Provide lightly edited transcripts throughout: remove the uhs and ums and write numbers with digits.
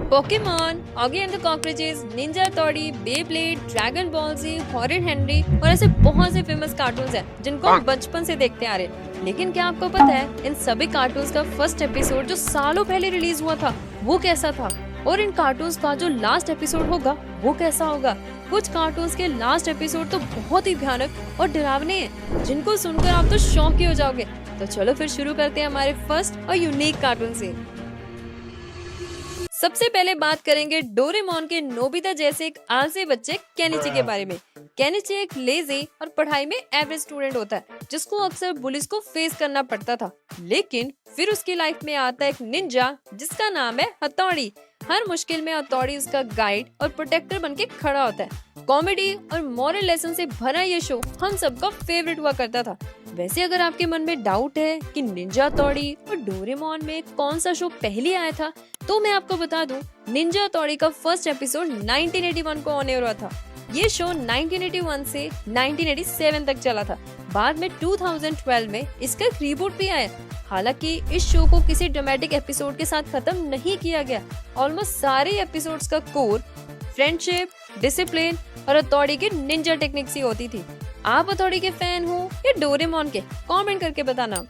Pokemon, Oggy and the cockroaches, Ninja हथौड़ी, Beyblade, dragon ball जी, horrid Henry और ऐसे बहुत से फेमस कार्टून्स हैं जिनको हम बचपन से देखते आ रहे हैं। लेकिन क्या आपको पता है इन सभी कार्टून्स का फर्स्ट एपिसोड जो सालों पहले रिलीज हुआ था वो कैसा था, और इन कार्टून्स का जो लास्ट एपिसोड होगा वो कैसा होगा। कुछ कार्टून्स के लास्ट एपिसोड तो बहुत ही भयानक और डरावने हैं जिनको सुनकर आप तो शॉक ही हो जाओगे। तो चलो फिर शुरू करते हैं हमारे फर्स्ट और यूनिक कार्टून से। सबसे पहले बात करेंगे डोरेमोन के नोबिता जैसे एक आलसी बच्चे केनिची के बारे में। केनिची एक लेजी और पढ़ाई में एवरेज स्टूडेंट होता है जिसको अक्सर बुलिस को फेस करना पड़ता था। लेकिन फिर उसकी लाइफ में आता है एक निंजा जिसका नाम है हथौड़ी। हर मुश्किल में हथौड़ी उसका गाइड और प्रोटेक्टर बनके खड़ा होता है। कॉमेडी और मॉरल लेसन से भरा ये शो हम सबका फेवरेट हुआ करता था। वैसे अगर आपके मन में डाउट है कि निंजा हथौड़ी और डोरेमोन में कौन सा शो पहले आया था, तो मैं आपको बता दूं, निंजा हथौड़ी का फर्स्ट एपिसोड 1981 को ऑन एयर हुआ था। ये शो 1981 से 1987 तक चला था। बाद में 2012 में इसका रीबूट भी आया। हालांकि इस शो को किसी ड्रामेटिक एपिसोड के साथ खत्म नहीं किया गया। ऑलमोस्ट सारे एपिसोड्स का कोर फ्रेंडशिप, डिसिप्लिन और हथौड़ी की निंजा टेक्निक्स ही होती थी। आप हथौड़ी के फैन हो या डोरेमोन के, कमेंट करके बताना।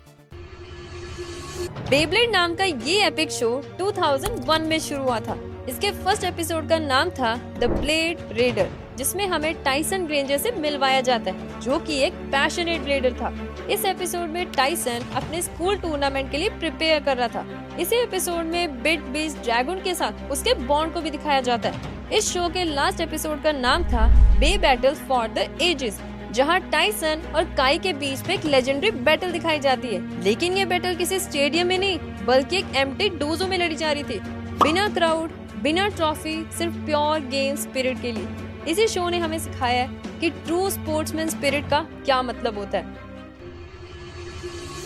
बेब्लेड नाम का ये एपिक शो 2001 में शुरू हुआ था। इसके फर्स्ट एपिसोड का नाम था द ब्लेड रेडर, जिसमें हमें टाइसन ग्रेंजर से मिलवाया जाता है जो कि एक पैशनेट ब्लेडर था। इस एपिसोड में टाइसन अपने स्कूल टूर्नामेंट के लिए प्रिपेयर कर रहा था। इसी एपिसोड में बिट बीस्ट ड्रैगन के साथ उसके बॉन्ड को भी दिखाया जाता है। इस शो के लास्ट एपिसोड का नाम था बे बैटल फॉर द एजेस, जहां टाइसन और काई के बीच में एक लेजेंडरी बैटल दिखाई जाती है। लेकिन ये बैटल किसी स्टेडियम में नहीं बल्कि एक एम्प्टी डोजो में लड़ी जा रही थी, बिना क्राउड, बिना ट्रॉफी, सिर्फ प्योर गेम स्पिरिट के लिए। इसी शो ने हमें सिखाया है कि ट्रू स्पोर्ट्समैन स्पिरिट का क्या मतलब होता है।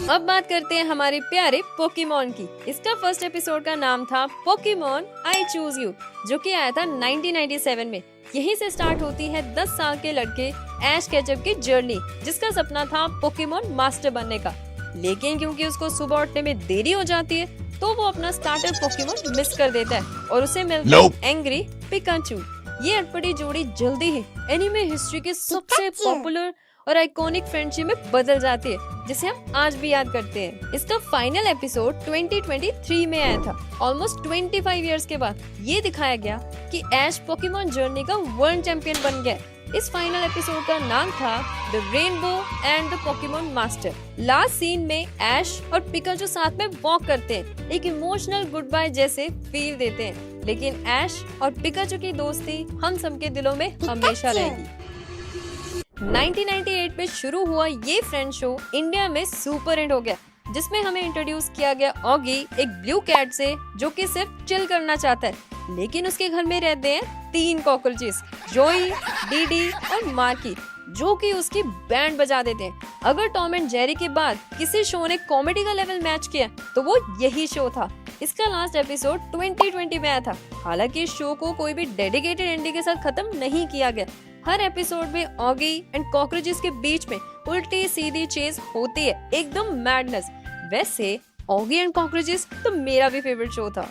अब बात करते हैं हमारे प्यारे पोकेमॉन की। इसका फर्स्ट एपिसोड का नाम था पोकेमॉन आई चूज यू, जो कि आया था 1997 में। यहीं से स्टार्ट होती है 10 साल के लड़के ऐश केचप की जर्नी, जिसका सपना था पोकेमॉन मास्टर बनने का। लेकिन क्योंकि उसको सुबह उठने में देरी हो जाती है तो वो अपना स्टार्टर पोकेमॉन मिस कर देता है और उसे मिलता है एंग्री पिकाचू। ये अटपटी जोड़ी जल्दी ही एनिमे हिस्ट्री के सबसे पॉपुलर और आइकॉनिक फ्रेंडशिप में बदल जाती है, जिसे हम आज भी याद करते हैं। इसका फाइनल एपिसोड 2023 में आया था। ऑलमोस्ट 25 इयर्स के बाद ये दिखाया गया कि ऐश पोकेमॉन जर्नी का वर्ल्ड चैंपियन बन गया। इस फाइनल एपिसोड का नाम था the rainbow and the Pokemon master. Last scene में ऐश और पिकाचू साथ में वॉक करते हैं, एक इमोशनल गुड बाय जैसे फील देते हैं। लेकिन ऐश और पिकाचू की दोस्ती हम सबके दिलों में हमेशा रहेगी। 1998 में शुरू हुआ ये फ्रेंड शो इंडिया में सुपर हिट हो गया, जिसमें हमें इंट्रोड्यूस किया गया ऑगी, एक ब्लू कैट से जो कि सिर्फ चिल करना चाहता है। लेकिन उसके घर में रहते हैं 3 कॉकरोचेस, जोई, डीडी और मार्की, जो कि उसकी बैंड बजा देते हैं। अगर टॉम एंड जेरी के बाद किसी शो ने कॉमेडी का लेवल मैच किया तो वो यही शो था। इसका लास्ट एपिसोड 2020 में आया था। हालांकि इस शो को कोई भी डेडिकेटेड एंडिंग के साथ खत्म नहीं किया गया। हर एपिसोड में ऑगी एंड कॉकरोचेस के बीच में उल्टी सीधी चेज होती है, एकदम मैडनेस। वैसे ऑगी एंड कॉकरोचेस तो मेरा भी फेवरेट शो था।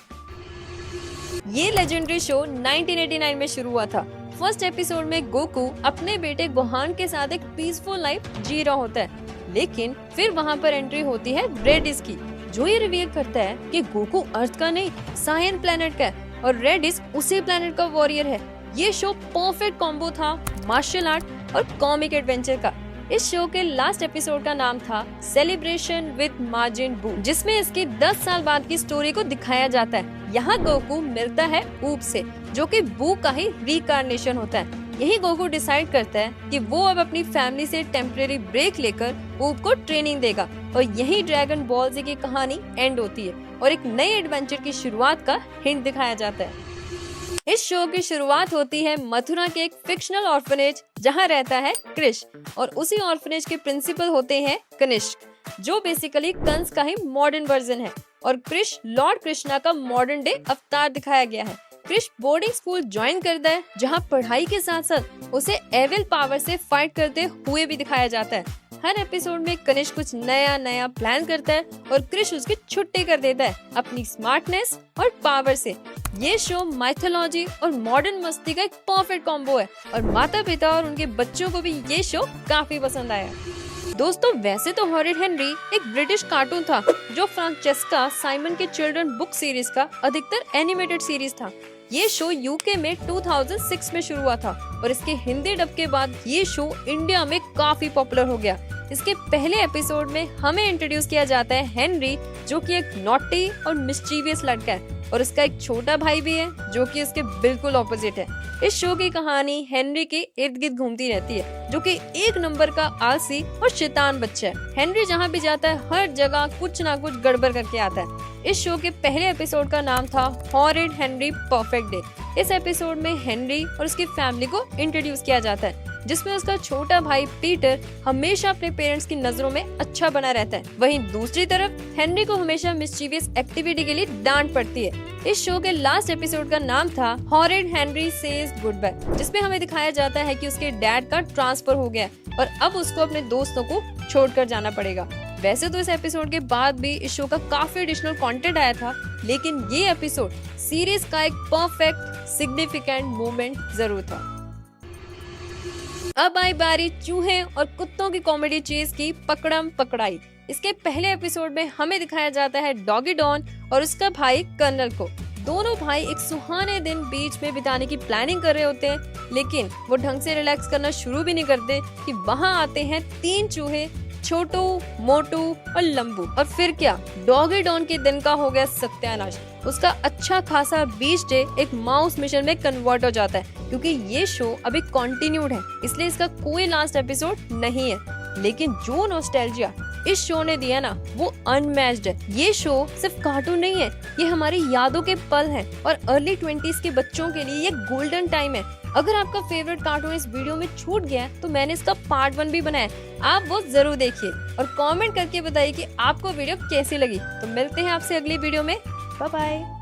ये लेजेंडरी शो 1989 में शुरू हुआ था। फर्स्ट एपिसोड में गोकू अपने बेटे गोहान के साथ एक पीसफुल लाइफ जी रहा होता है। लेकिन फिर वहाँ पर एंट्री होती है रेडिस की, जो ये रिवील करता है कि गोकू अर्थ का नहीं, सायन प्लेनेट का है और रेडिस उसी प्लेनेट का वॉरियर है। ये शो परफेक्ट कॉम्बो था मार्शल आर्ट और कॉमिक एडवेंचर का। इस शो के लास्ट एपिसोड का नाम था सेलिब्रेशन विद माजिन बू, जिसमें इसकी 10 साल बाद की स्टोरी को दिखाया जाता है। यहाँ गोकू मिलता है ऊप से, जो कि बू का ही रिकार्नेशन होता है। यही गोकू डिसाइड करता है कि वो अब अपनी फैमिली से टेम्परेरी ब्रेक लेकर ऊप को ट्रेनिंग देगा और यही ड्रैगन बॉल जी की कहानी एंड होती है और एक नए एडवेंचर की शुरुआत का हिंट दिखाया जाता है। इस शो की शुरुआत होती है मथुरा के एक फिक्शनल ऑर्फनेज जहां रहता है कृष, और उसी ऑर्फनेज के प्रिंसिपल होते हैं कनिष्क, जो बेसिकली कंस का ही मॉडर्न वर्जन है। और कृष लॉर्ड कृष्णा का मॉडर्न डे अवतार दिखाया गया है। कृष बोर्डिंग स्कूल ज्वाइन करता है जहां पढ़ाई के साथ साथ उसे एविल पावर से फाइट करते हुए भी दिखाया जाता है। हर एपिसोड में कनिष्क कुछ नया नया प्लान करता है और क्रिश उसकी छुट्टी कर देता है अपनी स्मार्टनेस और पावर से। ये शो माइथोलॉजी और मॉडर्न मस्ती का एक परफेक्ट कॉम्बो है और माता पिता और उनके बच्चों को भी ये शो काफी पसंद आया। दोस्तों, वैसे तो हॉरिड हेनरी एक ब्रिटिश कार्टून था जो फ्रांचेस्का साइमन के चिल्ड्रन बुक सीरीज का अधिकतर एनिमेटेड सीरीज था। ये शो यूके में 2006 में शुरू हुआ था और इसके हिंदी डब के बाद ये शो इंडिया में काफी पॉपुलर हो गया। इसके पहले एपिसोड में हमें इंट्रोड्यूस किया जाता है हेनरी, जो कि एक नॉटी और मिस्चीवियस लड़का है और उसका एक छोटा भाई भी है जो कि इसके बिल्कुल ऑपोजिट है। इस शो की कहानी हेनरी के इर्द गिर्द घूमती रहती है, जो कि एक नंबर का आलसी और शैतान बच्चा है। हेनरी जहाँ भी जाता है हर जगह कुछ ना कुछ गड़बड़ करके आता है। इस शो के पहले एपिसोड का नाम था हॉरिड हेनरी परफेक्ट डे। इस एपिसोड में हेनरी और उसकी फैमिली को इंट्रोड्यूस किया जाता है, जिसमें उसका छोटा भाई पीटर हमेशा अपने पेरेंट्स की नजरों में अच्छा बना रहता है। वहीं दूसरी तरफ हेनरी को हमेशा मिस्चीवियस एक्टिविटी के लिए डांट पड़ती है। इस शो के लास्ट एपिसोड का नाम था Horrid Henry says good bye, जिसमें हमें दिखाया जाता है कि उसके डैड का ट्रांसफर हो गया और अब उसको अपने दोस्तों को छोड़कर जाना पड़ेगा। वैसे तो इस एपिसोड के बाद भी इस शो का काफी एडिशनल कंटेंट आया था, लेकिन ये एपिसोड सीरीज का एक परफेक्ट सिग्निफिकेंट मोमेंट जरूर था। अब आई बारी चूहे और कुत्तों की कॉमेडी चीज की पकड़म पकड़ाई। इसके पहले एपिसोड में हमें दिखाया जाता है डॉगी डॉन और उसका भाई कर्नल को। दोनों भाई एक सुहाने दिन बीच में बिताने की प्लानिंग कर रहे होते हैं, लेकिन वो ढंग से रिलैक्स करना शुरू भी नहीं करते कि वहाँ आते हैं 3 चूहे, छोटू, मोटू और लंबू। और फिर क्या, डॉगी डॉन के दिन का हो गया सत्यानाश। उसका अच्छा खासा बीच डे एक माउस मिशन में कन्वर्ट हो जाता है, क्योंकि ये शो अभी कंटिन्यूड है, इसलिए इसका कोई लास्ट एपिसोड नहीं है। लेकिन जो नॉस्टैल्जिया इस शो ने दिया ना, वो अनमैच्ड है। ये शो सिर्फ कार्टून नहीं है, ये हमारी यादों के पल हैं और अर्ली 20s के बच्चों के लिए ये गोल्डन टाइम है। अगर आपका फेवरेट कार्टून इस वीडियो में छूट गया है, तो मैंने इसका पार्ट 1 भी बनाया, आप वो जरूर देखिए और कमेंट करके बताइए कि आपको वीडियो कैसी लगी। तो मिलते हैं आपसे अगली वीडियो में। Bye bye.